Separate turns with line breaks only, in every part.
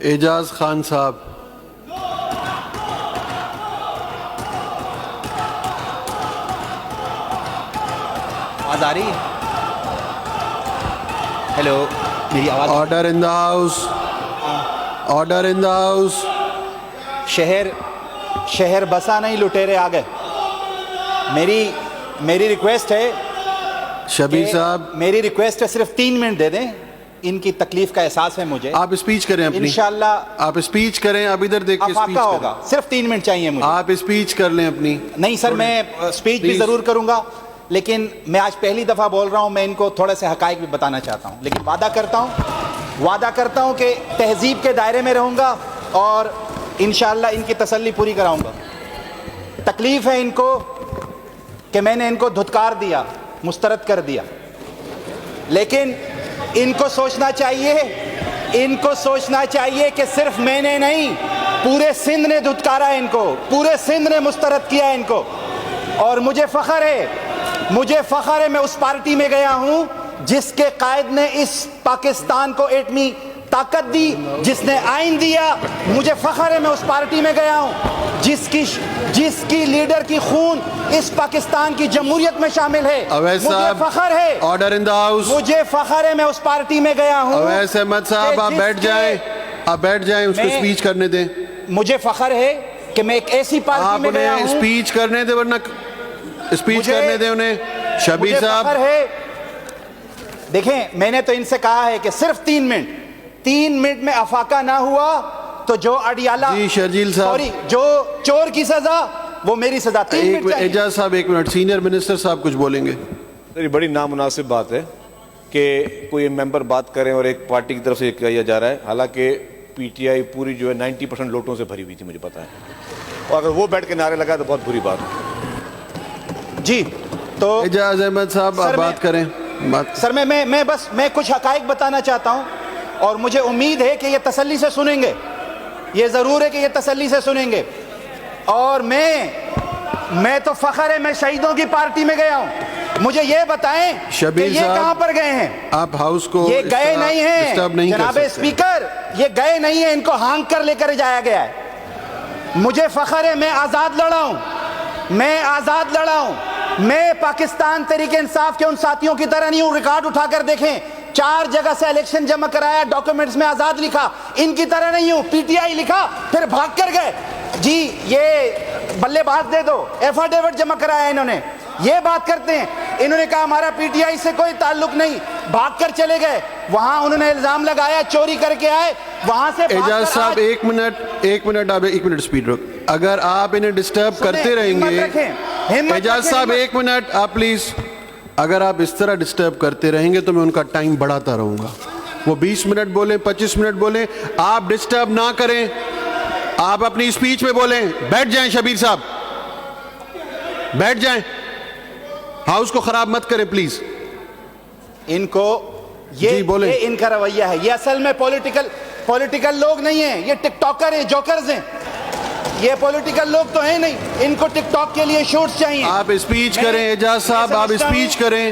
اعجاز خان صاحب.
آواز آ رہی ہے؟ ہیلو، میری آواز.
Order in the house. Order in the house.
شہر بسا نہیں، لٹیرے آ گئے. میری ریکویسٹ ہے،
شبیر صاحب
میری ریکویسٹ ہے صرف 3 منٹ دے دیں. ان کی تکلیف کا احساس ہے مجھے.
آپ اسپیچ کریں اپنی.
انشاءاللہ
آپ اسپیچ کریں. آپ ادھر دیکھ کے اسپیچ
افاقہ ہوگا. صرف 3 منٹ چاہیے مجھے.
آپ اسپیچ کر لیں اپنی.
نہیں سر، میں اسپیچ بھی ضرور کروں گا، لیکن میں آج پہلی دفعہ بول رہا ہوں. میں ان کو تھوڑے سے حقائق بھی بتانا چاہتا ہوں، لیکن وعدہ کرتا ہوں کہ تہذیب کے دائرے میں رہوں گا اور انشاءاللہ ان کی تسلی پوری کراؤں گا. تکلیف ہے ان کو کہ میں نے ان کو دھتکار دیا، مسترد کر دیا، لیکن ان کو سوچنا چاہیے کہ صرف میں نے نہیں، پورے سندھ نے دھتکارا ہے ان کو، پورے سندھ نے مسترد کیا ہے ان کو. اور مجھے فخر ہے میں اس پارٹی میں گیا ہوں جس کے قائد نے اس پاکستان کو ایٹمی طاقت دی، جس نے آئین دیا. مجھے فخر ہے میں اس پارٹی میں گیا ہوں جس کی لیڈر کی خون اس پاکستان کی جمہوریت میں شامل ہے. مجھے فخر ہے.
Order in the house.
مجھے فخر ہے میں اس پارٹی میں گیا ہوں.
اویس احمد صاحب آپ بیٹھ جائیں. آپ بیٹھ جائیں، اس کو اسپیچ کرنے دیں.
مجھے فخر ہے کہ میں ایک ایسی پارٹی میں گیا ہوں.
آپ اسپیچ کرنے دیں، ورنہ اسپیچ کرنے دیں انہیں. شبیر صاحب
فخر ہے. دیکھیں، میں نے تو ان سے کہا ہے کہ صرف 3 منٹ میں افاقہ نہ ہوا تو جو اڈیالہ،
جی شرجیل صاحب،
جو چور کی سزا وہ میری سزا. 3 منٹ.
اعجاز صاحب 1 منٹ. سینئر منسٹر صاحب کچھ بولیں گے.
یہ بڑی نامناسب بات ہے کہ کوئی ممبر بات کریں اور ایک پارٹی کی طرف سے کیا جا رہا ہے، حالانکہ پی ٹی آئی پوری جو ہے 90% لوٹوں سے بھری ہوئی تھی، مجھے پتا ہے. اور اگر وہ بیٹھ کے نعرے لگا تو بہت بری بات ہے.
جی تو
اعجاز احمد صاحب آپ بات کریں.
سر میں کچھ حقائق بتانا چاہتا ہوں اور مجھے امید ہے کہ یہ تسلی سے سنیں گے. یہ ضرور ہے کہ یہ تسلی سے سنیں گے. اور میں تو فخر ہے میں شہیدوں کی پارٹی میں گیا ہوں. مجھے یہ بتائیں کہ یہ کہاں پر گئے ہیں؟
آپ ہاؤس کو
یہ گئے نہیں ہیں جناب اسپیکر، یہ گئے نہیں ہیں. ان کو ہانک کر لے کر جایا گیا ہے. مجھے فخر ہے میں آزاد لڑا ہوں. میں پاکستان تحریک انصاف کے ان ساتھیوں کی طرح نہیں ہوں. ریکارڈ اٹھا کر دیکھیں، 4 جگہ سے الیکشن جمع کرایا، ڈاکومنٹس میں آزاد لکھا. ان کی طرح نہیں ہوں. پی ٹی آئی لکھا پھر بھاگ کر گئے. جی یہ بلے باز دے دو، ایفیڈیوٹ جمع کرایا انہوں نے. یہ بات کرتے ہیں. انہوں نے کہا ہمارا پی ٹی آئی سے کوئی تعلق نہیں، بھاگ کر چلے گئے. وہاں انہوں نے الزام لگایا چوری کر کے آئے، وہاں سے.
اعجاز صاحب 1 منٹ آپ 1 منٹ سپیڈ رکھ. اگر آپ انہیں ڈسٹرب کرتے رہیں گے، اعجاز صاحب 1 منٹ آپ پلیز. اگر آپ اس طرح ڈسٹرب کرتے رہیں گے تو میں ان کا ٹائم بڑھاتا رہوں گا. وہ 20 منٹ بولیں، 25 منٹ بولیں، آپ ڈسٹرب نہ کریں. آپ اپنی اسپیچ میں بولیں. بیٹھ جائیں شبیر صاحب، بیٹھ جائیں. ہاؤس کو خراب مت کریں پلیز.
ان کو یہ ان کا رویہ ہے. یہ اصل میں پولیٹیکل لوگ نہیں ہیں، یہ ٹک ٹاکر ہیں، جوکرز ہیں. یہ پولیٹیکل لوگ تو ہیں نہیں. ان کو ٹک ٹاک کے لیے شوٹس چاہیے.
آپ اسپیچ کریں اعجاز صاحب، آپ اسپیچ کریں.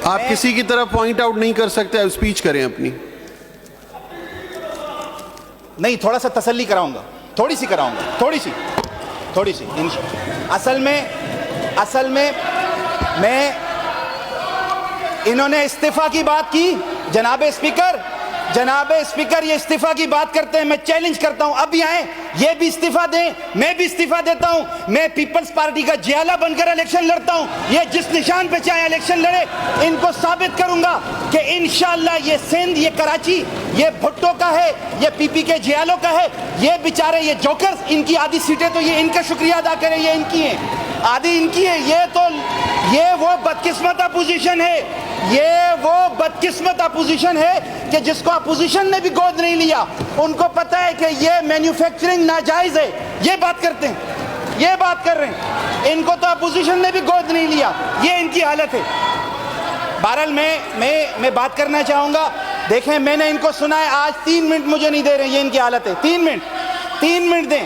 آپ کسی کی طرف پوائنٹ آؤٹ نہیں کر سکتے. آپ اسپیچ کریں اپنی.
نہیں، تھوڑا سا تسلی کراؤں گا، تھوڑی سی کراؤں گا، تھوڑی سی. اصل میں میں انہوں نے استعفیٰ کی بات کی. جناب اسپیکر یہ استعفیٰ کی بات کرتے ہیں. میں چیلنج کرتا ہوں ابھی آئیں، یہ بھی استعفیٰ دیں، میں بھی استعفیٰ دیتا ہوں. میں پیپلز پارٹی کا جیالہ بن کر الیکشن لڑتا ہوں. یہ جس نشان پہ چاہے الیکشن لڑے. ان کو ثابت کروں گا کہ انشاءاللہ یہ سندھ، یہ کراچی، یہ بھٹو کا ہے، یہ پی پی کے جیالوں کا ہے. یہ بیچارے یہ جوکرز، ان کی آدھی سیٹیں تو یہ ان کا شکریہ ادا کریں، یہ ان کی ہیں، آدھی ان کی ہے. یہ وہ بدقسمت اپوزیشن ہے کہ جس کو اپوزیشن نے بھی گود نہیں لیا. ان کو پتہ ہے کہ یہ مینوفیکچرنگ ناجائز ہے. یہ بات کرتے ہیں، یہ بات کر رہے ہیں. ان کو تو اپوزیشن نے بھی گود نہیں لیا. یہ ان کی حالت ہے. بہرحال میں بات کرنا چاہوں گا. دیکھیں، میں نے ان کو سنا ہے آج 3 منٹ مجھے نہیں دے رہے. یہ ان کی حالت ہے. 3 منٹ دیں.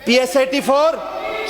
PS 84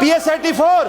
PS 84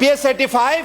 PS 85,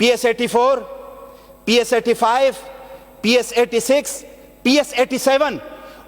PS 84, PS 85, PS 86, PS 87,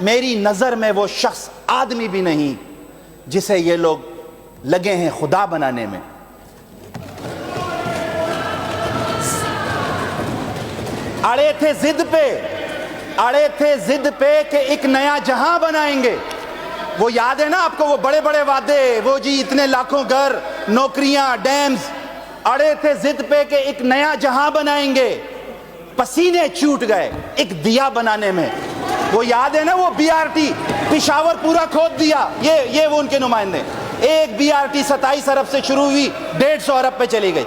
میری نظر میں وہ شخص آدمی بھی نہیں جسے یہ لوگ لگے ہیں خدا بنانے میں. اڑے تھے ضد پہ کہ ایک نیا جہاں بنائیں گے. وہ یاد ہے نا آپ کو وہ بڑے بڑے وعدے, وہ جی اتنے لاکھوں گھر, نوکریاں, ڈیمز. اڑے تھے ضد پہ کہ ایک نیا جہاں بنائیں گے, پسینے چھوٹ گئے ایک دیا بنانے میں. وہ یاد ہے نا وہ بی آر ٹی پشاور پورا کھود دیا, یہ وہ ان کے نمائندے. ایک بی آر ٹی 27 ارب سے شروع ہوئی 150 ارب پہ چلی گئی.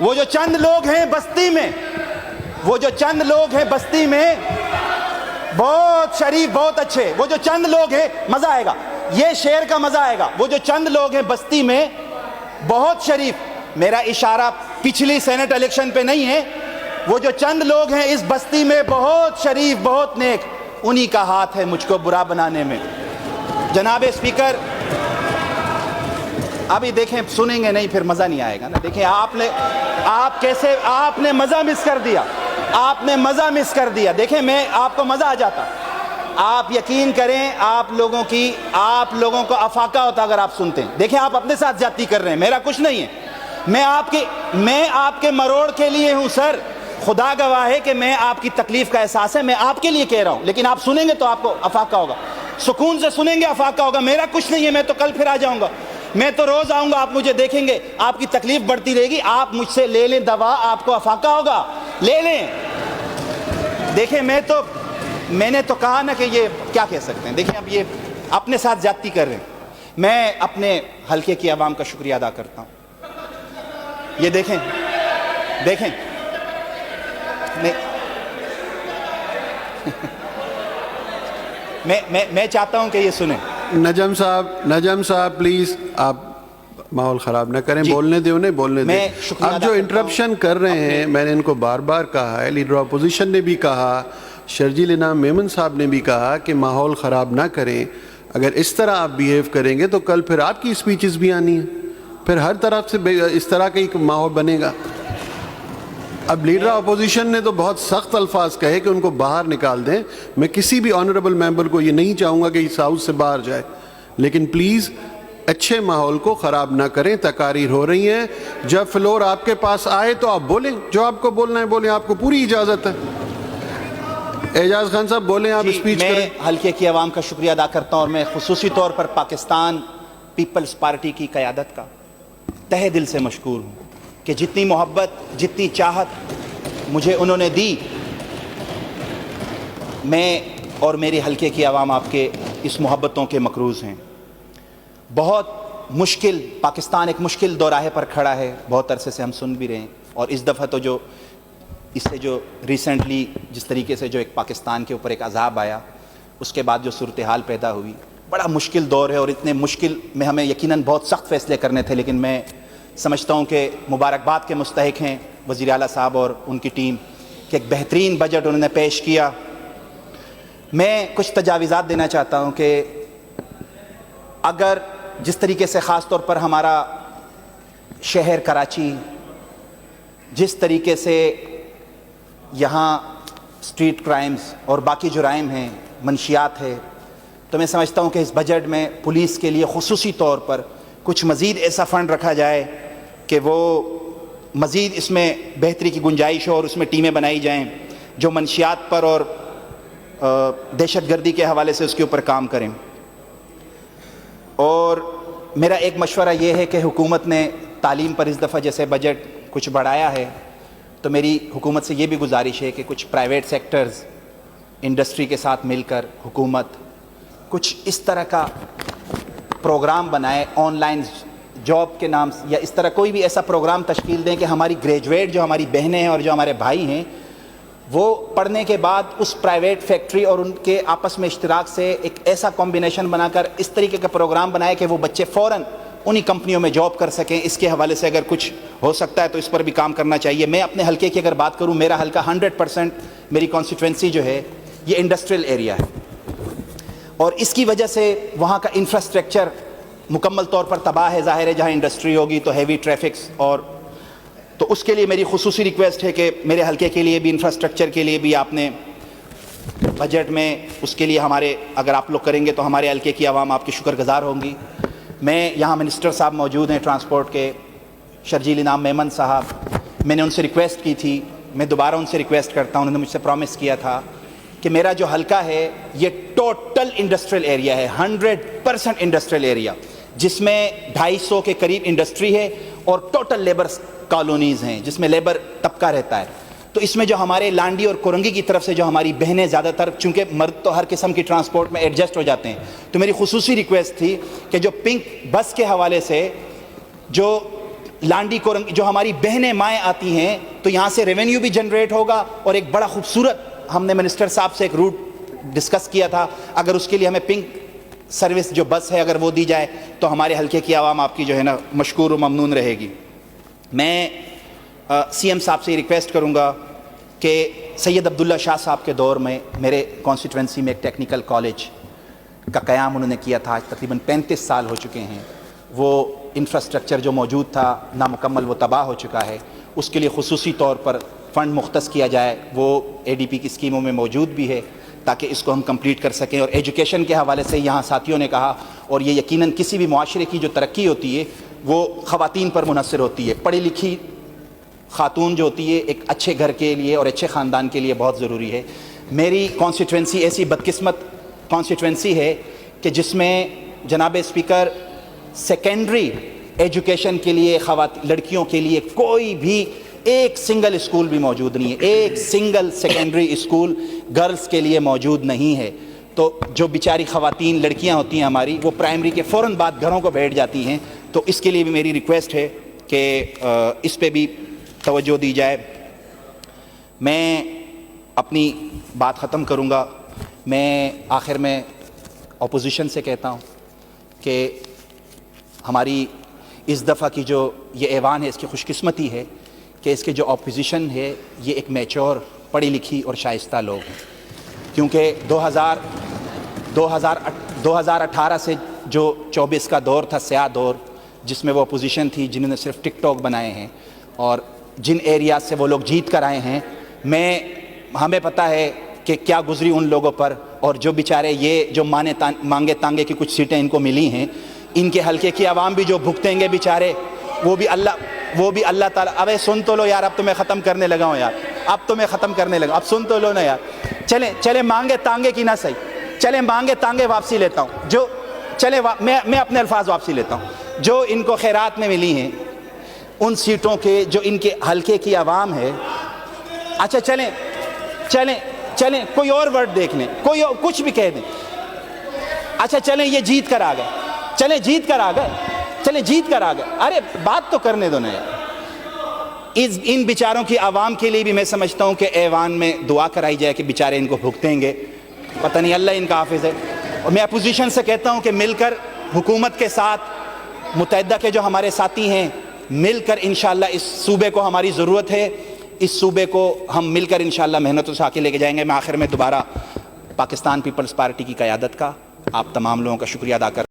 وہ جو چند لوگ ہیں بستی میں بہت شریف, بہت اچھے, وہ جو چند لوگ ہیں, مزہ آئے گا, یہ شعر کا مزہ آئے گا. وہ جو چند لوگ ہیں بستی میں بہت شریف, میرا اشارہ پچھلی سینٹ الیکشن پہ نہیں ہے, وہ جو چند لوگ ہیں اس بستی میں بہت شریف, بہت نیک, انہی کا ہاتھ ہے مجھ کو برا بنانے میں. جناب اسپیکر, ابھی دیکھیں, سنیں گے نہیں پھر مزہ نہیں آئے گا نا. دیکھیں آپ نے مزہ مس کر دیا. دیکھیں میں آپ کو مزہ آ جاتا. آپ یقین کریں, آپ لوگوں کو افاقہ ہوتا اگر آپ سنتے ہیں. دیکھیں آپ اپنے ساتھ زیادتی کر رہے ہیں, میرا کچھ نہیں ہے. میں آپ کے مروڑ کے لیے ہوں سر, خدا گواہ ہے کہ میں آپ کی تکلیف کا احساس ہے, میں آپ کے لیے کہہ رہا ہوں. لیکن آپ سنیں گے تو آپ کو افاقہ ہوگا, سکون سے سنیں گے افاقہ ہوگا. میرا کچھ نہیں ہے, میں تو کل پھر آ جاؤں گا, میں تو روز آؤں گا, آپ مجھے دیکھیں گے, آپ کی تکلیف بڑھتی رہے گی. آپ مجھ سے لے لیں دوا, آپ کو افاقہ ہوگا, لے لیں. دیکھیں میں نے تو کہا نا کہ یہ کیا کہہ سکتے ہیں. دیکھیں اب یہ اپنے ساتھ زیادتی کر رہے ہیں. میں اپنے حلقے کی عوام کا شکریہ ادا کرتا ہوں. یہ دیکھیں میں چاہتا ہوں کہ یہ سنیں.
نجم صاحب پلیز آپ ماحول خراب نہ کریں, بولنے دیں انہیں, بولنے دیں. اب جو انٹرپشن کر رہے ہیں, میں نے ان کو بار بار کہا ہے, لیڈر اپوزیشن نے بھی کہا, شرجیل انعام میمن صاحب نے بھی کہا کہ ماحول خراب نہ کریں. اگر اس طرح آپ بیہیو کریں گے تو کل پھر آپ کی اسپیچز بھی آنی ہیں, پھر ہر طرف سے اس طرح کا ایک ماحول بنے گا. اب لیڈر اپوزیشن نے تو بہت سخت الفاظ کہے کہ ان کو باہر نکال دیں. میں کسی بھی آنریبل ممبر کو یہ نہیں چاہوں گا کہ اس ہاؤس سے باہر جائے, لیکن پلیز اچھے ماحول کو خراب نہ کریں. تقاریر ہو رہی ہیں, جب فلور آپ کے پاس آئے تو آپ بولیں, جو آپ کو بولنا ہے بولیں, آپ کو پوری اجازت ہے. اعجاز خان صاحب بولیں, آپ اسپیچ کریں.
میں حلقے کی عوام کا شکریہ ادا کرتا ہوں, اور میں خصوصی طور پر پاکستان پیپلز پارٹی کی قیادت کا تہہ دل سے مشکور ہوں کہ جتنی محبت, جتنی چاہت مجھے انہوں نے دی, میں اور میری حلقے کی عوام آپ کے اس محبتوں کے مقروض ہیں. بہت مشکل, پاکستان ایک مشکل دوراہے پر کھڑا ہے, بہت عرصے سے ہم سن بھی رہے ہیں. اور اس دفعہ تو اس سے جو ریسنٹلی جس طریقے سے جو ایک پاکستان کے اوپر ایک عذاب آیا, اس کے بعد جو صورتحال پیدا ہوئی, بڑا مشکل دور ہے. اور اتنے مشکل میں ہمیں یقیناً بہت سخت فیصلے کرنے تھے, لیکن میں سمجھتا ہوں کہ مبارکباد کے مستحق ہیں وزیر اعلیٰ صاحب اور ان کی ٹیم کہ ایک بہترین بجٹ انہوں نے پیش کیا. میں کچھ تجاویزات دینا چاہتا ہوں کہ اگر جس طریقے سے خاص طور پر ہمارا شہر کراچی, جس طریقے سے یہاں اسٹریٹ کرائمز اور باقی جرائم ہیں, منشیات ہے, تو میں سمجھتا ہوں کہ اس بجٹ میں پولیس کے لیے خصوصی طور پر کچھ مزید ایسا فنڈ رکھا جائے کہ وہ مزید اس میں بہتری کی گنجائش ہو, اور اس میں ٹیمیں بنائی جائیں جو منشیات پر اور دہشت گردی کے حوالے سے اس کے اوپر کام کریں. اور میرا ایک مشورہ یہ ہے کہ حکومت نے تعلیم پر اس دفعہ جیسے بجٹ کچھ بڑھایا ہے, تو میری حکومت سے یہ بھی گزارش ہے کہ کچھ پرائیویٹ سیکٹرز انڈسٹری کے ساتھ مل کر حکومت کچھ اس طرح کا پروگرام بنائے, آن لائن جاب کے نام سے, یا اس طرح کوئی بھی ایسا پروگرام تشکیل دیں کہ ہماری گریجویٹ جو ہماری بہنیں ہیں اور جو ہمارے بھائی ہیں, وہ پڑھنے کے بعد اس پرائیویٹ فیکٹری اور ان کے آپس میں اشتراک سے ایک ایسا کمبینیشن بنا کر اس طریقے کا پروگرام بنائے کہ وہ بچے فوراً انہی کمپنیوں میں جاب کر سکیں. اس کے حوالے سے اگر کچھ ہو سکتا ہے تو اس پر بھی کام کرنا چاہیے. میں اپنے حلقے کی اگر بات کروں, میرا حلقہ 100% میری کانسٹیٹوینسی جو ہے یہ انڈسٹریل ایریا ہے, اور اس کی وجہ سے وہاں کا انفراسٹرکچر مکمل طور پر تباہ ہے. ظاہر ہے جہاں انڈسٹری ہوگی تو ہیوی ٹریفکس اور تو اس کے لیے میری خصوصی ریکویسٹ ہے کہ میرے حلقے کے لیے بھی انفراسٹرکچر کے لیے بھی آپ نے بجٹ میں اس کے لیے ہمارے اگر آپ لوگ کریں گے تو ہمارے حلقے کی عوام آپ کی شکر گزار ہوں گی. میں یہاں منسٹر صاحب موجود ہیں ٹرانسپورٹ کے, شرجیل انعام میمن صاحب, میں نے ان سے ریکویسٹ کی تھی, میں دوبارہ ان سے ریکویسٹ کرتا ہوں, انہوں نے مجھ سے پرومس کیا تھا کہ میرا جو حلقہ ہے یہ ٹوٹل انڈسٹریل ایریا ہے, 100% انڈسٹریل ایریا, جس میں 250 کے قریب انڈسٹری ہے اور ٹوٹل لیبر کالونیز ہیں جس میں لیبر طبقہ رہتا ہے. تو اس میں جو ہمارے لانڈی اور کورنگی کی طرف سے جو ہماری بہنیں زیادہ تر, چونکہ مرد تو ہر قسم کی ٹرانسپورٹ میں ایڈجسٹ ہو جاتے ہیں, تو میری خصوصی ریکویسٹ تھی کہ جو پنک بس کے حوالے سے جو لانڈی کورنگی جو ہماری بہنیں مائیں آتی ہیں تو یہاں سے ریونیو بھی جنریٹ ہوگا, اور ایک بڑا خوبصورت ہم نے منسٹر صاحب سے ایک روٹ ڈسکس کیا تھا, اگر اس کے لیے ہمیں پنک سروس جو بس ہے اگر وہ دی جائے تو ہمارے حلقے کی عوام آپ کی جو ہے نا مشکور و ممنون رہے گی. میں سی ایم صاحب سے یہ ریکویسٹ کروں گا کہ سید عبداللہ شاہ صاحب کے دور میں میرے کانسٹیٹوینسی میں ایک ٹیکنیکل کالج کا قیام انہوں نے کیا تھا, آج تقریباً 35 سال ہو چکے ہیں. وہ انفراسٹرکچر جو موجود تھا نامکمل, وہ تباہ ہو چکا ہے, اس کے لیے خصوصی طور پر فنڈ مختص کیا جائے, وہ اے ڈی پی کی اسکیموں میں موجود بھی ہے تاکہ اس کو ہم کمپلیٹ کر سکیں. اور ایجوکیشن کے حوالے سے یہاں ساتھیوں نے کہا, اور یہ یقیناً کسی بھی معاشرے کی جو ترقی ہوتی ہے وہ خواتین پر منحصر ہوتی ہے. پڑھی لکھی خاتون جو ہوتی ہے ایک اچھے گھر کے لیے اور اچھے خاندان کے لیے بہت ضروری ہے. میری کانسٹیٹوینسی ایسی بدقسمت کانسٹیٹوینسی ہے کہ جس میں جناب اسپیکر سیکنڈری ایجوکیشن کے لیے لڑکیوں کے لیے کوئی بھی ایک سنگل اسکول بھی موجود نہیں ہے, ایک سنگل سیکنڈری اسکول گرلز کے لیے موجود نہیں ہے. تو جو بیچاری خواتین لڑکیاں ہوتی ہیں ہماری, وہ پرائمری کے فوراً بعد گھروں کو بیٹھ جاتی ہیں. تو اس کے لیے بھی میری ریکویسٹ ہے کہ اس پہ بھی توجہ دی جائے. میں اپنی بات ختم کروں گا. میں آخر میں اپوزیشن سے کہتا ہوں کہ ہماری اس دفعہ کی جو یہ ایوان ہے اس کی خوش قسمتی ہے کہ اس کے جو اپوزیشن ہے یہ ایک میچور, پڑھی لکھی اور شائستہ لوگ ہیں. کیونکہ 2018 سے جو 24 کا دور تھا, سیاہ دور, جس میں وہ اپوزیشن تھی جنہوں نے صرف ٹک ٹاک بنائے ہیں, اور جن ایریاز سے وہ لوگ جیت کر آئے ہیں, ہمیں پتہ ہے کہ کیا گزری ان لوگوں پر, اور جو بیچارے یہ جو مانگے تانگے کی کچھ سیٹیں ان کو ملی ہیں, ان کے حلقے کی عوام بھی جو بھگتیں گے بیچارے, وہ بھی اللہ تعالیٰ. ابے سن تو لو یار, اب تو میں ختم کرنے لگا ہوں یار, اب سن تو لو نا یار. چلے مانگے تانگے کی نہ صحیح, چلے مانگے تانگے واپسی لیتا ہوں, میں اپنے الفاظ واپسی لیتا ہوں. جو ان کو خیرات میں ملی ہیں ان سیٹوں کے جو ان کے حلقے کی عوام ہے, اچھا چلیں کوئی اور ورڈ دیکھ لیں, کوئی اور کچھ بھی کہہ دیں, اچھا چلیں یہ جیت کر آ گئے, ارے بات تو کرنے دو نا یار. ان بیچاروں کی عوام کے لیے بھی میں سمجھتا ہوں کہ ایوان میں دعا کرائی جائے کہ بیچارے ان کو بھگتیں گے, پتہ نہیں اللہ ان کا حافظ ہے. اور میں اپوزیشن سے کہتا ہوں کہ مل کر حکومت کے ساتھ متحدہ کے جو ہمارے ساتھی ہیں, مل کر انشاءاللہ اس صوبے کو ہماری ضرورت ہے, اس صوبے کو ہم مل کر انشاءاللہ محنتوں سے آگے لے کے جائیں گے. میں آخر میں دوبارہ پاکستان پیپلز پارٹی کی قیادت کا آپ تمام لوگوں کا شکریہ ادا کر